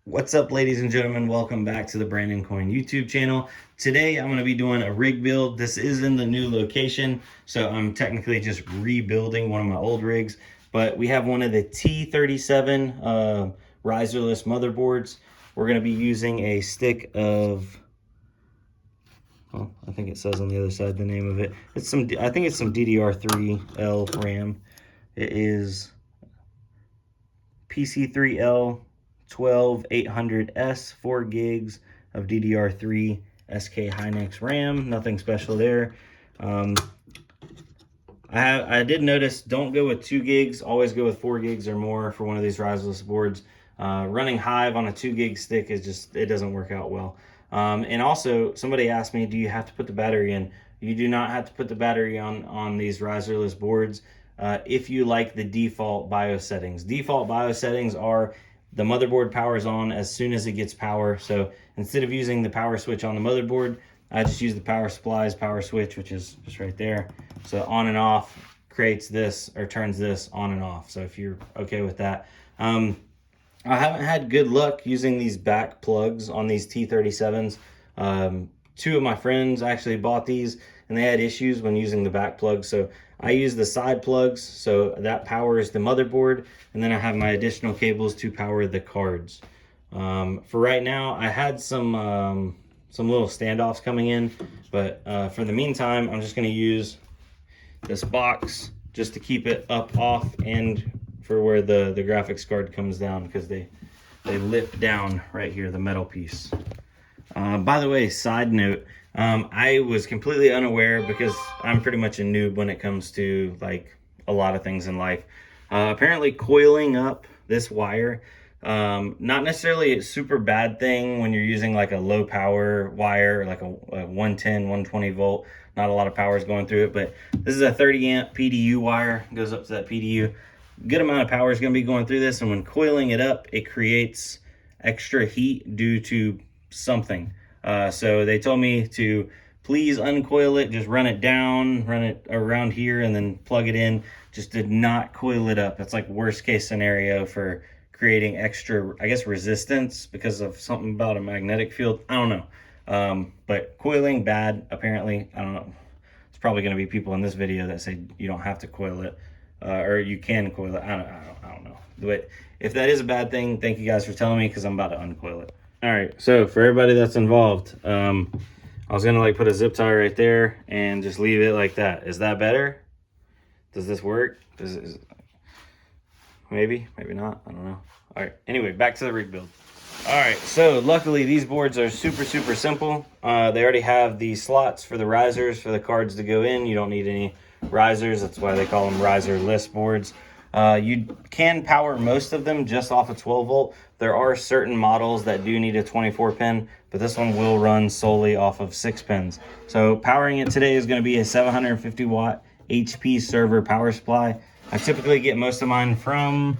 What's up, ladies and gentlemen? Welcome back to the Brandon Coin YouTube channel. Today I'm going to be doing a rig build. This is in the new location, so I'm technically just rebuilding one of my old rigs, but we have one of the T37 riserless motherboards. We're going to be using a stick of, well, I think it says on the other side the name of it. I think it's some DDR3L RAM. It is PC3L 12800S, 4 gigs of DDR3 SK Hynix RAM. Nothing special there. I did notice, don't go with 2 gigs, always go with 4 gigs or more for one of these riserless boards. Running Hive on a 2 gig stick is just, it doesn't work out well. And also, somebody asked me, do you have to put the battery in? You do not have to put the battery on these riserless boards if you like the default BIOS settings. Default BIOS settings are the motherboard powers on as soon as it gets power. So instead of using the power switch on the motherboard, I just use the power supplies power switch, which is just right there. So on and off creates this, or turns this on and off. So if you're okay with that. I haven't had good luck using these back plugs on these T37s. 2 of my friends actually bought these and they had issues when using the back plugs. So I use the side plugs, so that powers the motherboard, and then I have my additional cables to power the cards. For right now, I had some little standoffs coming in, but for the meantime, I'm just going to use this box just to keep it up, off, and for where the graphics card comes down, because they lip down right here, the metal piece. By the way, side note, I was completely unaware, because I'm pretty much a noob when it comes to like a lot of things in life. Apparently coiling up this wire, not necessarily a super bad thing when you're using like a low power wire, like a 110, 120 volt, not a lot of power is going through it, but this is a 30 amp PDU wire, goes up to that PDU. Good amount of power is going to be going through this, and when coiling it up, it creates extra heat due to something. So they told me to please uncoil it, just run it down, run it around here, and then plug it in. Just did not coil it up. That's like worst case scenario for creating extra, I guess, resistance because of something about a magnetic field. I don't know. But coiling, bad, apparently. I don't know. There's probably going to be people in this video that say you don't have to coil it, or you can coil it. I don't know. But if that is a bad thing, thank you guys for telling me, because I'm about to uncoil it. All right, so for everybody that's involved, I was gonna like put a zip tie right there and just leave it like that. Is that better? Does this work? Maybe not, I don't know. All right, anyway, back to the rig build. All right, so luckily these boards are super simple. They already have the slots for the risers for the cards to go in. You don't need any risers. That's why they call them riserless boards. You can power most of them just off a 12 volt. There are certain models that do need a 24 pin, but this one will run solely off of 6 pins. So powering it today is going to be a 750 watt HP server power supply. I typically get most of mine from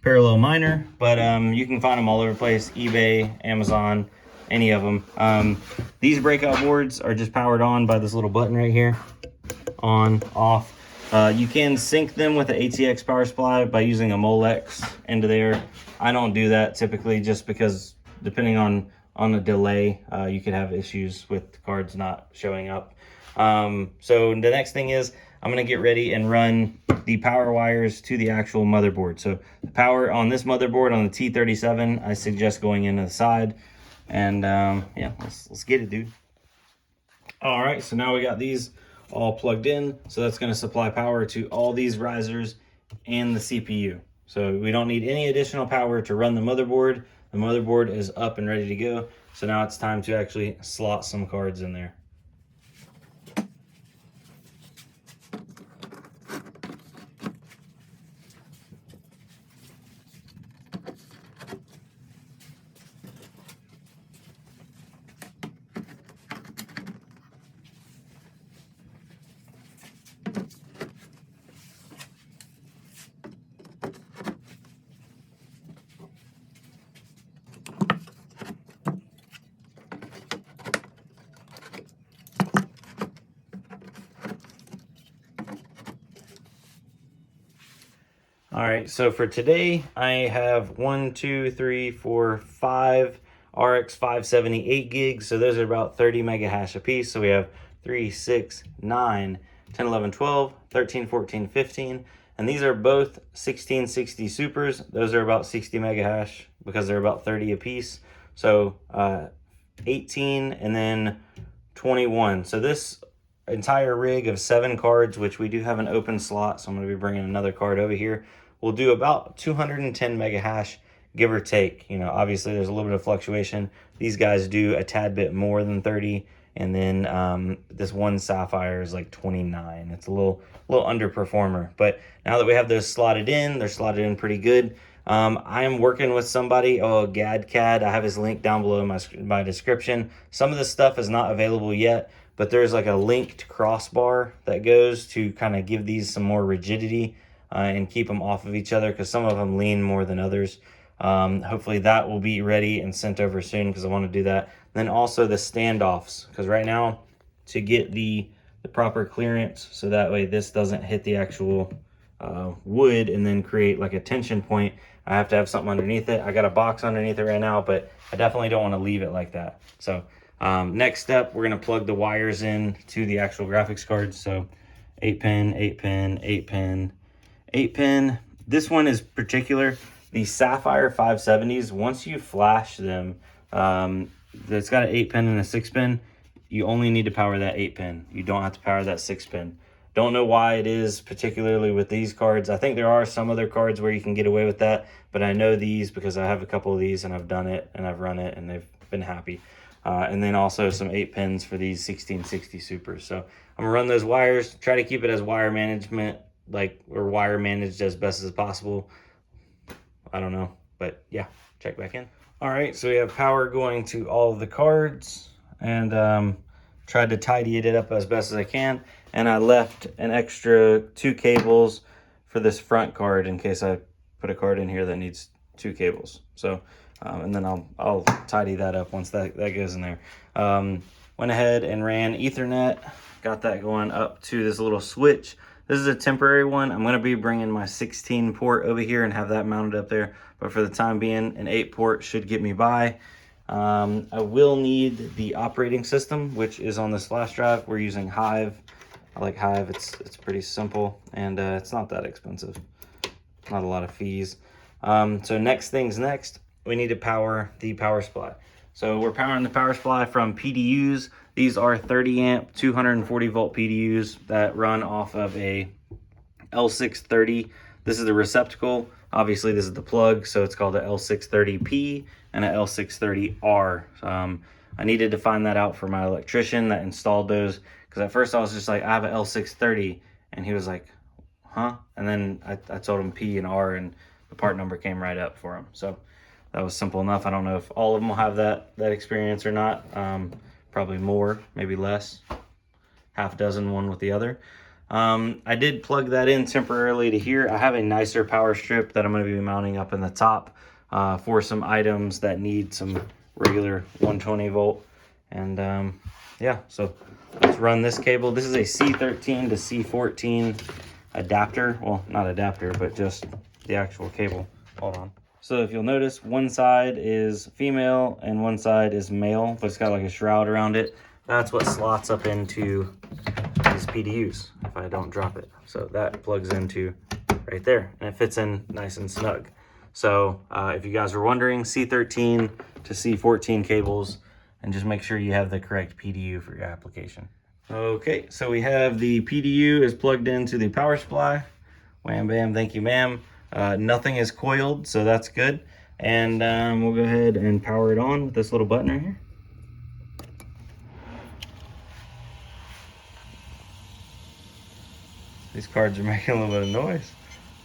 Parallel Miner, but you can find them all over the place, eBay, Amazon, any of them. These breakout boards are just powered on by this little button right here, on, off. You can sync them with the ATX power supply by using a Molex into there. I don't do that typically, just because depending on the delay, you could have issues with the cards not showing up. So the next thing is I'm going to get ready and run the power wires to the actual motherboard. So the power on this motherboard, on the T37, I suggest going into the side. And yeah, let's get it, dude. All right, so now we got these all plugged in, so that's going to supply power to all these risers and the CPU. So we don't need any additional power to run the motherboard. The motherboard is up and ready to go. So now it's time to actually slot some cards in there. right, so for today, I have 1, 2, 3, 4, 5 RX 578 gigs. So those are about 30 mega hash a piece. So we have 3, 6, 9, 10, 11, 12, 13, 14, 15. And these are both 1660 supers. Those are about 60 mega hash because they're about 30 a piece. So 18 and then 21. So this entire rig of 7 cards, which we do have an open slot, so I'm going to be bringing another card over here, will do about 210 mega hash, give or take. You know, obviously there's a little bit of fluctuation. These guys do a tad bit more than 30, and then this one Sapphire is like 29. It's a little underperformer. But now that we have those slotted in, they're slotted in pretty good. I am working with somebody, GadCAD. I have his link down below in my description. Some of this stuff is not available yet, but there's like a linked crossbar that goes to kind of give these some more rigidity and keep them off of each other, because some of them lean more than others. Hopefully that will be ready and sent over soon, because I want to do that. Then also the standoffs, because right now to get the proper clearance, so that way this doesn't hit the actual wood and then create like a tension point, I have to have something underneath it. I got a box underneath it right now, but I definitely don't want to leave it like that. So next step, we're going to plug the wires in to the actual graphics cards. So 8-pin, 8-pin, 8-pin, 8-pin. This one is particular. The Sapphire 570s, once you flash them, it's got an 8-pin and a 6-pin. You only need to power that 8-pin. You don't have to power that 6-pin. Don't know why it is particularly with these cards. I think there are some other cards where you can get away with that, but I know these because I have a couple of these and I've done it and I've run it and they've been happy. And then also some 8-pins for these 1660 supers. So I'm gonna run those wires, try to keep it as wire management, or wire managed as best as possible. I don't know, but yeah, check back in. All right, so we have power going to all of the cards, and tried to tidy it up as best as I can. And I left an extra 2 cables for this front card in case I put a card in here that needs 2 cables. So, and then I'll tidy that up once that goes in there. Went ahead and ran Ethernet, got that going up to this little switch. This is a temporary one. I'm gonna be bringing my 16 port over here and have that mounted up there. But for the time being, an 8 port should get me by. I will need the operating system, which is on this flash drive. We're using Hive. I like Hive. It's pretty simple, and it's not that expensive. Not a lot of fees. So next things next, we need to power the power supply. So we're powering the power supply from PDUs. These are 30 amp, 240 volt PDUs that run off of a L630. This is the receptacle. Obviously this is the plug, so it's called a L630P and a L630R. I needed to find that out for my electrician that installed those, because at first I was just like, I have an L630, and he was like, huh? And then I told him P and R, and the part number came right up for him. So that was simple enough. I don't know if all of them will have that experience or not. Probably more, maybe less. Half a dozen, one with the other. I did plug that in temporarily to here. I have a nicer power strip that I'm going to be mounting up in the top for some items that need some regular 120 volt. And yeah, so let's run this cable. This is a C13 to C14 adapter. Well, not adapter, but just the actual cable. Hold on. So if you'll notice, one side is female and one side is male, but it's got like a shroud around it. That's what slots up into these PDUs if I don't drop it. So that plugs into right there, and it fits in nice and snug. So if you guys were wondering, C13 to C14 cables, and just make sure you have the correct PDU for your application. Okay, so we have the PDU is plugged into the power supply. Wham bam, thank you ma'am. Nothing is coiled, so that's good. And we'll go ahead and power it on with this little button right here. These cards are making a little bit of noise.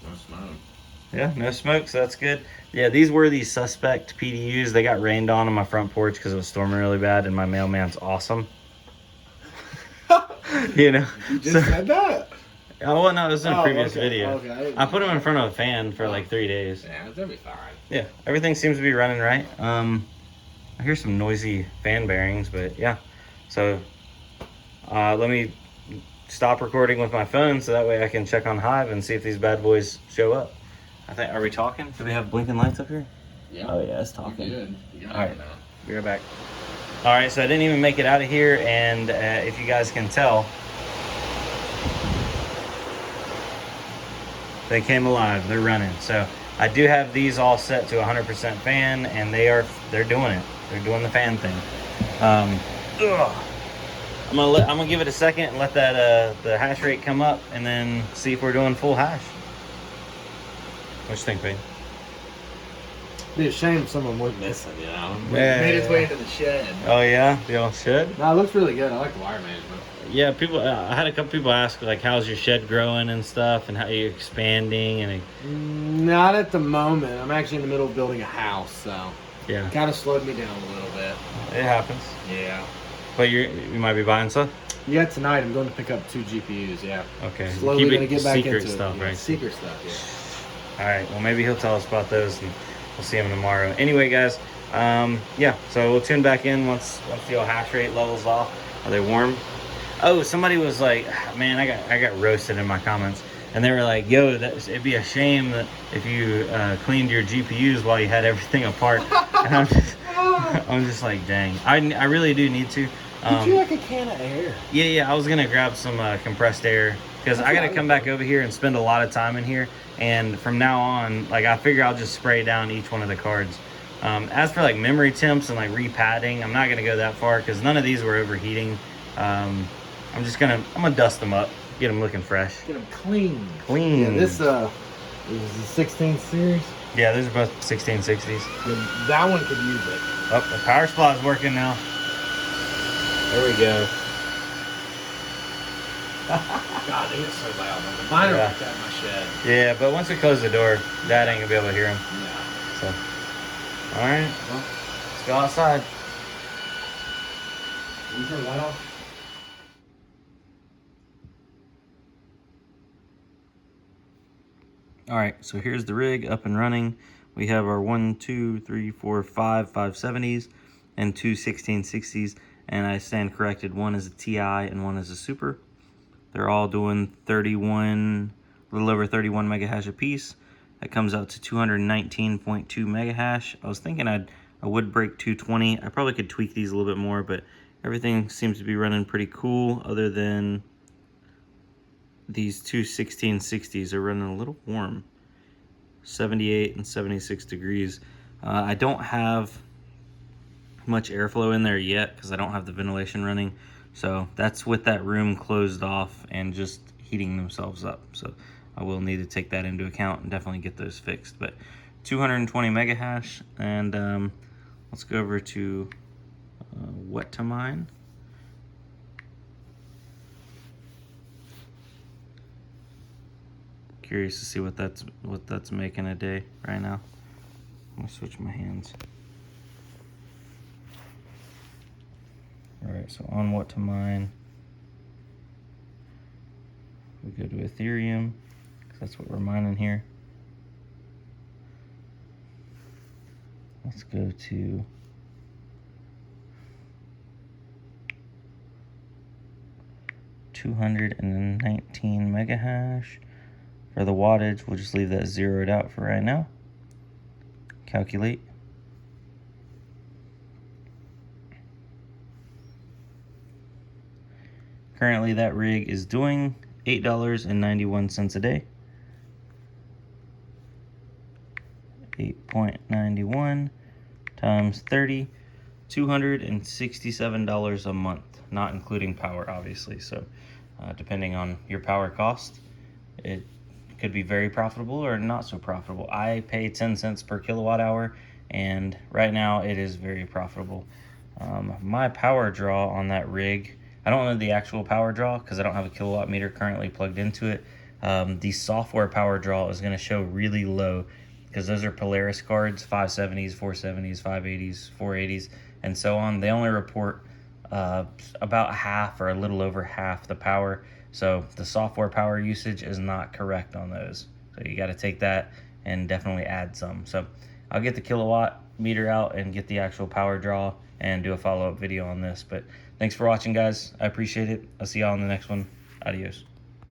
No smoke. Yeah, no smoke, so that's good. Yeah, these were the suspect PDUs. They got rained on my front porch because it was storming really bad, and my mailman's awesome. You know? You just said that? Oh, well, no, it was in a previous video. Okay. I put him in front of a fan for like 3 days. Yeah, it's gonna be fine. Yeah, everything seems to be running right. I hear some noisy fan bearings, but yeah. So let me stop recording with my phone so that way I can check on Hive and see if these bad boys show up. I think, are we talking? Do we have blinking lights up here? Yeah. Oh yeah, it's You talking. good. You got All it right. now. Be right back. All right, so I didn't even make it out of here, and if you guys can tell, they came alive. They're running. So I do have these all set to 100% fan, and they're doing it. They're doing the fan thing. I'm gonna give it a second and let that the hash rate come up, and then see if we're doing full hash. What you think, babe? Be a shame if someone would miss it, you know. Yeah. Made its way into the shed. Oh yeah, the old shed. No, it looks really good. I like the wire management. Yeah, people. I had a couple people ask like, "How's your shed growing and stuff, and how you're expanding?" And Not at the moment. I'm actually in the middle of building a house, so yeah, kind of slowed me down a little bit. it happens. Yeah. But you might be buying stuff. Yeah, tonight I'm going to pick up 2 GPUs. Yeah. Okay. Slowly Keep gonna it get back secret into stuff, it. Yeah, right? secret stuff. Yeah. All right. Well, maybe he'll tell us about those, and we'll see him tomorrow. Anyway, guys. Yeah. So we'll tune back in once the old hash rate levels off. Are they warm? Oh, somebody was like, man, I got roasted in my comments, and they were like, yo, it'd be a shame that if you cleaned your GPUs while you had everything apart. And I'm just like, dang, I really do need to. Get you like a can of air. Yeah, I was gonna grab some compressed air because I gotta come back over here and spend a lot of time in here. And from now on, like, I figure I'll just spray down each one of the cards. As for like memory temps and like repadding, I'm not gonna go that far because none of these were overheating. I'm gonna dust them up, get them looking fresh. Get them clean. Clean. Yeah, this is the 16th series. Yeah, those are both 1660s. Yeah, that one could use it. Oh, the power supply is working now. There we go. God, they get so loud. Mine are like that in my shed. Yeah, but once we close the door, Dad ain't gonna be able to hear them. Yeah. So, all right, well, let's go outside. Can you turn the light off? All right, so here's the rig up and running. We have our 1, 2, 3, 4, 5 570s and 2 1660s, and I stand corrected. One is a TI and one is a Super. They're all doing 31, a little over 31 mega hash a piece. That comes out to 219.2 mega hash. I was thinking I would break 220. I probably could tweak these a little bit more, but everything seems to be running pretty cool, other than these 2 1660s are running a little warm. 78 and 76 degrees. I don't have much airflow in there yet because I don't have the ventilation running. So that's with that room closed off and just heating themselves up. So I will need to take that into account and definitely get those fixed. But 220 mega hash, and let's go over to wet to mine. Curious to see what that's making a day right now. I'm gonna switch my hands. All right, so on what to mine, we go to Ethereum, because that's what we're mining here. Let's go to $219 mega hash. For the wattage, we'll just leave that zeroed out for right now. Calculate. Currently, that rig is doing $8.91 a day. 8.91 times 30, $267 a month, not including power, obviously. So, depending on your power cost, it could be very profitable or not so profitable. I pay 10 cents per kilowatt hour, and right now it is very profitable. My power draw on that rig, I don't know the actual power draw because I don't have a kilowatt meter currently plugged into it. The software power draw is going to show really low because those are Polaris cards, 570s, 470s, 580s, 480s, and so on. They only report about half or a little over half the power. So the software power usage is not correct on those. So you got to take that and definitely add some. So I'll get the kilowatt meter out and get the actual power draw and do a follow-up video on this. But thanks for watching, guys. I appreciate it. I'll see y'all in the next one. Adios.